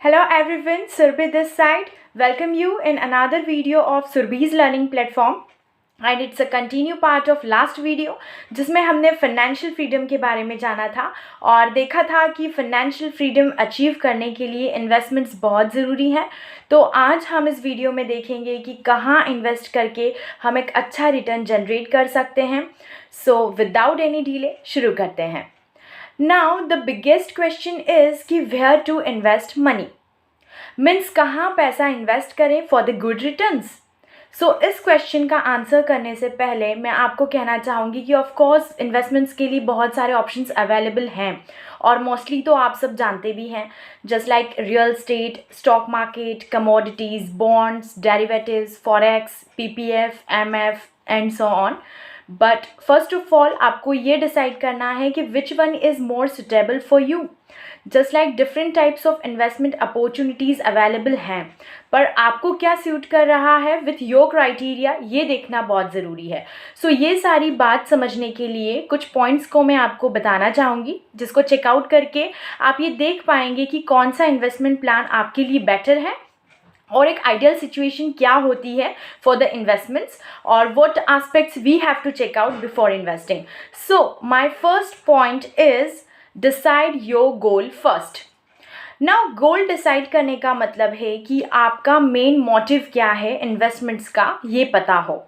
Hello everyone, Surbhi this side. Welcome you in another video of Surbhi's learning platform. And it's a continue part of last video जिसमें हमने financial freedom के बारे में जाना था और देखा था कि फाइनेंशियल फ्रीडम अचीव करने के लिए इन्वेस्टमेंट्स बहुत ज़रूरी हैं। तो आज हम इस वीडियो में देखेंगे कि कहाँ इन्वेस्ट करके हम एक अच्छा रिटर्न जनरेट कर सकते हैं। सो विदाउट एनी डिले शुरू करते हैं। Now the biggest question is कि where to invest money, means कहाँ पैसा इन्वेस्ट करें for the good returns. So इस क्वेश्चन का आंसर करने से पहले मैं आपको कहना चाहूँगी कि ऑफ कोर्स इन्वेस्टमेंट्स के लिए बहुत सारे ऑप्शंस अवेलेबल हैं और मोस्टली तो आप सब जानते भी हैं, just like real estate, stock market, commodities, bonds, derivatives, forex, PPF, MF and so on. But first of all आपको ये डिसाइड करना है कि which one is more suitable for you. Just like different types of investment opportunities available हैं, पर आपको क्या suit कर रहा है विथ योर क्राइटेरिया, ये देखना बहुत ज़रूरी है। सो ये सारी बात समझने के लिए कुछ पॉइंट्स को मैं आपको बताना चाहूँगी, जिसको चेकआउट करके आप ये देख पाएंगे कि कौन सा इन्वेस्टमेंट प्लान आपके लिए बेटर है और एक आइडियल सिचुएशन क्या होती है फॉर द इन्वेस्टमेंट्स और what aspects we have to check out before investing. So my first point is decide your goal first. Now goal decide करने का मतलब है कि आपका मेन मोटिव क्या है इन्वेस्टमेंट्स का, ये पता हो।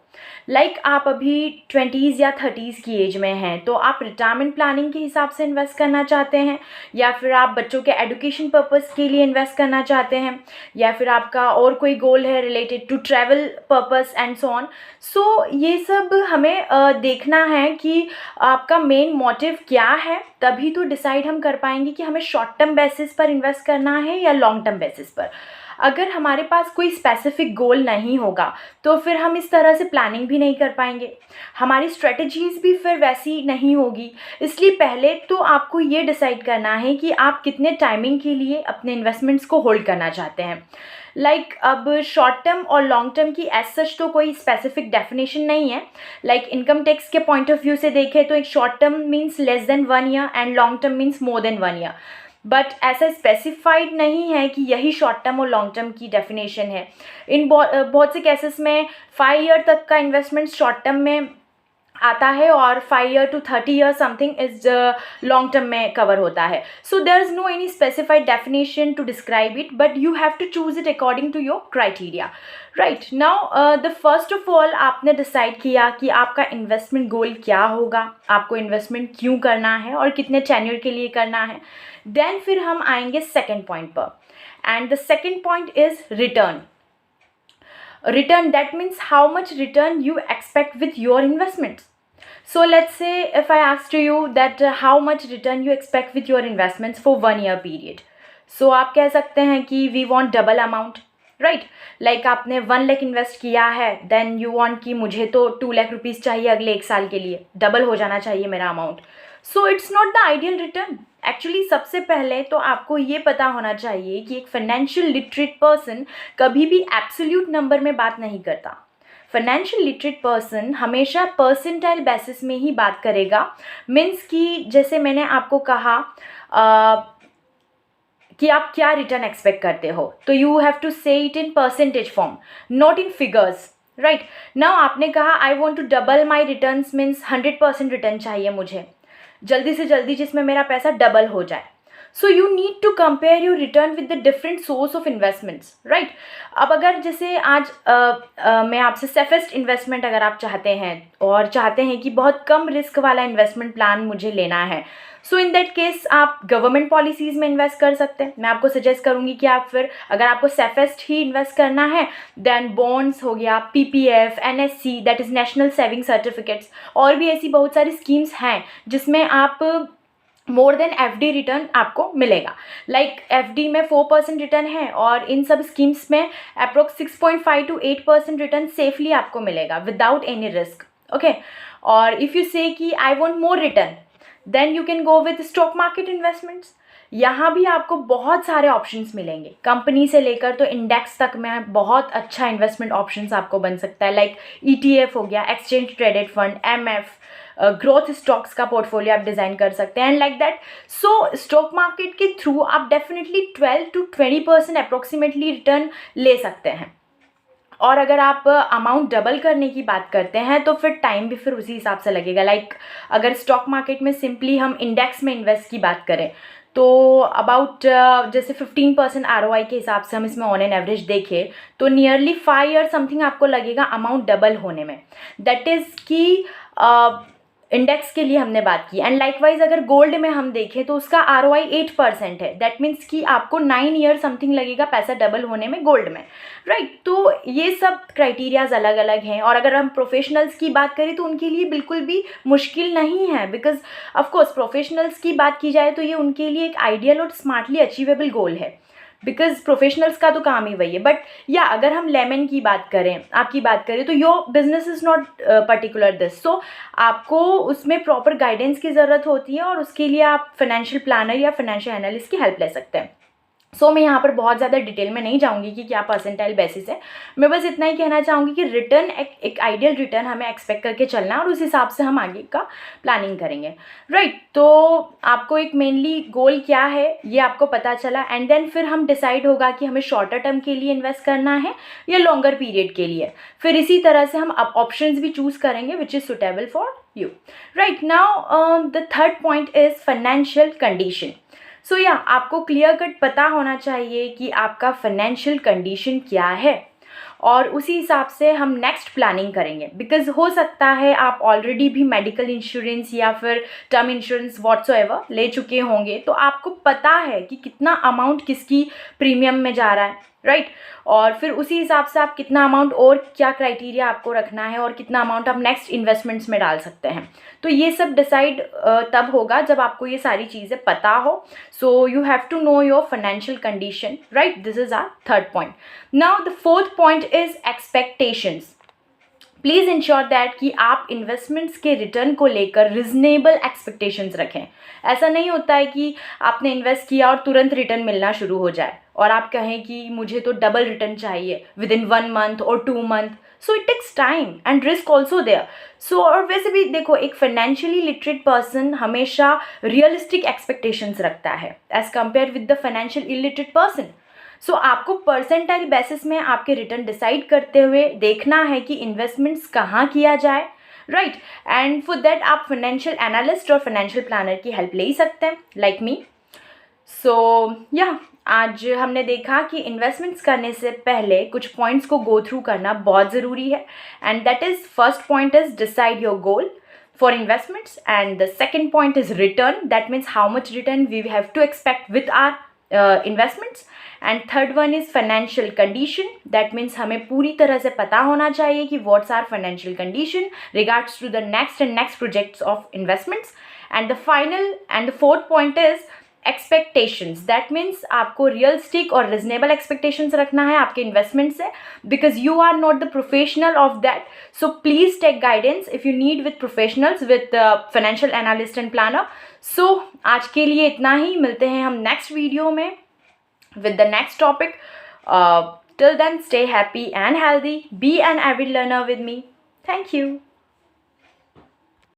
लाइक आप अभी 20s या 30s की एज में हैं तो आप रिटायरमेंट प्लानिंग के हिसाब से इन्वेस्ट करना चाहते हैं, या फिर आप बच्चों के एजुकेशन पर्पस के लिए इन्वेस्ट करना चाहते हैं, या फिर आपका और कोई गोल है related to travel purpose and so on. So ये सब हमें देखना है कि आपका मेन मोटिव क्या है, तभी तो डिसाइड हम कर पाएंगे कि हमें शॉर्ट टर्म बेसिस पर इन्वेस्ट करना है या लॉन्ग टर्म बेसिस पर। अगर हमारे पास कोई स्पेसिफिक गोल नहीं होगा तो फिर हम इस तरह से प्लानिंग भी नहीं कर पाएंगे, हमारी स्ट्रेटजीज़ भी फिर वैसी नहीं होगी। इसलिए पहले तो आपको ये डिसाइड करना है कि आप कितने टाइमिंग के लिए अपने इन्वेस्टमेंट्स को होल्ड करना चाहते हैं। लाइक अब शॉर्ट टर्म और लॉन्ग टर्म की एज सच तो कोई स्पेसिफिक डेफिनेशन नहीं है। लाइक इनकम टैक्स के पॉइंट ऑफ व्यू से देखें तो एक short term means less than 1 year and long term means more than 1 year, but ऐसा स्पेसिफाइड नहीं है कि यही शॉर्ट टर्म और लॉन्ग टर्म की डेफिनेशन है। इन बहुत से केसेस में 5 ईयर तक का इन्वेस्टमेंट शॉर्ट टर्म में आता है और 5 year to 30 year something is long term में कवर होता है। So there is no any specified definition to describe it, but you have to choose it according to your criteria. Right now the first of all आपने decide किया कि आपका investment गोल क्या होगा, आपको इन्वेस्टमेंट क्यों करना है और कितने टेन्योर के लिए करना है। देन फिर हम आएंगे सेकेंड पॉइंट पर, and the second point is return. Return, that means how much return you expect with your investments. So let's say if I asked you that how much return you expect with your investments for 1 year period, so आप कह सकते हैं कि we want double amount, right. Like आपने 1 lakh invest किया है, then you want कि मुझे तो 2 लाख रुपीज़ चाहिए अगले 1 साल के लिए, डबल हो जाना चाहिए मेरा amount. So it's not the ideal return. Actually सबसे पहले तो आपको ये पता होना चाहिए कि एक फाइनेंशियल लिटरेट पर्सन कभी भी एब्सोल्यूट नंबर में बात नहीं करता। फाइनेंशियल लिटरेट पर्सन हमेशा परसेंटाइल बेसिस में ही बात करेगा। मीन्स कि जैसे मैंने आपको कहा कि आप क्या रिटर्न एक्सपेक्ट करते हो, तो you have to say it in percentage form, not in figures, right. Now आपने कहा I want to double my returns, means 100% return चाहिए मुझे जल्दी से जल्दी, जिसमें मेरा पैसा डबल हो जाए। So you need to compare your return with the different source of investments, right. अब अगर जैसे आज मैं आपसे सेफेस्ट इन्वेस्टमेंट अगर आप चाहते हैं और चाहते हैं कि बहुत कम रिस्क वाला इन्वेस्टमेंट प्लान मुझे लेना है, सो इन दैट केस आप गवर्नमेंट पॉलिसीज़ में इन्वेस्ट कर सकते हैं। मैं आपको सजेस्ट करूँगी कि आप फिर अगर आपको सेफेस्ट ही इन्वेस्ट करना है देन बॉन्ड्स हो गया, PPF, NSC that is national saving certificates, और भी ऐसी बहुत सारी स्कीम्स हैं जिसमें आप मोर देन एफडी रिटर्न आपको मिलेगा। लाइक एफडी में 4% रिटर्न है और इन सब स्कीम्स में अप्रोक्स 6.5 to 8% रिटर्न सेफली आपको मिलेगा विदाउट एनी रिस्क, ओके। और इफ़ यू से कि I want more return then you can go with stock market investments. यहाँ भी आपको बहुत सारे ऑप्शंस मिलेंगे, कंपनी से लेकर तो इंडेक्स तक में बहुत अच्छा इन्वेस्टमेंट ऑप्शंस आपको बन सकता है। लाइक ईटीएफ हो गया, exchange traded fund, MF, growth stocks का पोर्टफोलियो आप डिज़ाइन कर सकते हैं and like that. So stock market के थ्रू आप डेफिनेटली 12 to 20% अप्रोक्सीमेटली रिटर्न ले सकते हैं. और अगर आप अमाउंट डबल करने की बात करते हैं तो फिर टाइम भी फिर उसी हिसाब से लगेगा. लाइक अगर स्टॉक मार्केट में सिंपली हम इंडेक्स में इन्वेस्ट की बात करें तो अबाउट जैसे 15% ROI के हिसाब से हम इसमें ऑन एन एवरेज देखें तो नियरली 5 ईयर समथिंग आपको लगेगा अमाउंट डबल होने में. दैट इज़ कि इंडेक्स के लिए हमने बात की. एंड लाइकवाइज अगर गोल्ड में हम देखें तो उसका ROI 8% है. दैट मीन्स कि आपको 9 ईयर समथिंग लगेगा पैसा डबल होने में गोल्ड में, राइट. तो ये सब क्राइटेरियाज अलग अलग हैं. और अगर हम प्रोफेशनल्स की बात करें तो उनके लिए बिल्कुल भी मुश्किल नहीं है, बिकॉज ऑफकोर्स प्रोफेशनल्स की बात की जाए तो ये उनके लिए एक आइडियल और स्मार्टली अचीवेबल गोल है, बिकॉज प्रोफेशनल्स का तो काम ही वही है. बट या अगर हम लेमन की बात करें, आपकी बात करें, तो your business is not particular this. So आपको उसमें प्रॉपर गाइडेंस की ज़रूरत होती है और उसके लिए आप फाइनेंशियल प्लानर या फाइनेंशियल एनालिस्ट की हेल्प ले सकते हैं. सो मैं यहाँ पर बहुत ज़्यादा डिटेल में नहीं जाऊँगी कि क्या परसेंटाइल बेसिस है. मैं बस इतना ही कहना चाहूँगी कि रिटर्न एक आइडियल रिटर्न हमें एक्सपेक्ट करके चलना है और उस हिसाब से हम आगे का प्लानिंग करेंगे, राइट. तो आपको एक मेनली गोल क्या है ये आपको पता चला एंड देन फिर हम डिसाइड होगा कि हमें शॉर्टर टर्म के लिए इन्वेस्ट करना है या लॉन्गर पीरियड के लिए. फिर इसी तरह से हम ऑप्शंस भी चूज़ करेंगे which is suitable for you, right. Now the third point is financial condition. So या आपको क्लियर कट पता होना चाहिए कि आपका फाइनेंशियल कंडीशन क्या है और उसी हिसाब से हम नेक्स्ट प्लानिंग करेंगे. बिकॉज हो सकता है आप ऑलरेडी भी मेडिकल इंश्योरेंस या फिर टर्म इंश्योरेंस व्हाट्सोएवर ले चुके होंगे, तो आपको पता है कि कितना अमाउंट किसकी प्रीमियम में जा रहा है, राइट. और फिर उसी हिसाब से आप कितना अमाउंट और क्या क्राइटेरिया आपको रखना है और कितना अमाउंट आप नेक्स्ट इन्वेस्टमेंट्स में डाल सकते हैं. तो ये सब डिसाइड तब होगा जब आपको ये सारी चीज़ें पता हो. So you have to know your financial condition, right. This is our third point. Now the fourth point is expectations. Please ensure that कि आप इन्वेस्टमेंट्स के रिटर्न को लेकर रिजनेबल एक्सपेक्टेशंस रखें. ऐसा नहीं होता है कि आपने इन्वेस्ट किया और तुरंत रिटर्न मिलना शुरू हो जाए और आप कहें कि मुझे तो डबल रिटर्न चाहिए विद इन 1 month और 2 month. So it takes time and risk also there. So और वैसे भी देखो, एक फाइनेंशियली लिटरेट पर्सन हमेशा रियलिस्टिक एक्सपेक्टेशंस रखता है as compared with the financial illiterate person. So आपको परसेंटाइल बेसिस में आपके रिटर्न डिसाइड करते हुए देखना है कि इन्वेस्टमेंट्स कहाँ किया जाए, राइट. एंड फॉर दैट आप फाइनेंशियल एनालिस्ट और फाइनेंशियल प्लानर की हेल्प ले ही सकते हैं, लाइक मी. सो या आज हमने देखा कि इन्वेस्टमेंट्स करने से पहले कुछ पॉइंट्स को गो थ्रू करना बहुत ज़रूरी है. And that is first point is decide your goal for investments, and the second point is return. That means how much return we have to expect with our investments. And third one is financial condition. That means हमें पूरी तरह से पता होना चाहिए कि what's our financial condition regards to the next projects of investments. And the final and the fourth point is expectations. That means आपको realistic और रिजनेबल एक्सपेक्टेशंस रखना है आपके इन्वेस्टमेंट से, because you are not the professional of that. So please take guidance if you need with professionals with financial analyst and planner. So आज के लिए इतना ही. मिलते हैं हम नेक्स्ट वीडियो में with the next topic. Till then, stay happy and healthy. Be an avid learner with me. Thank you.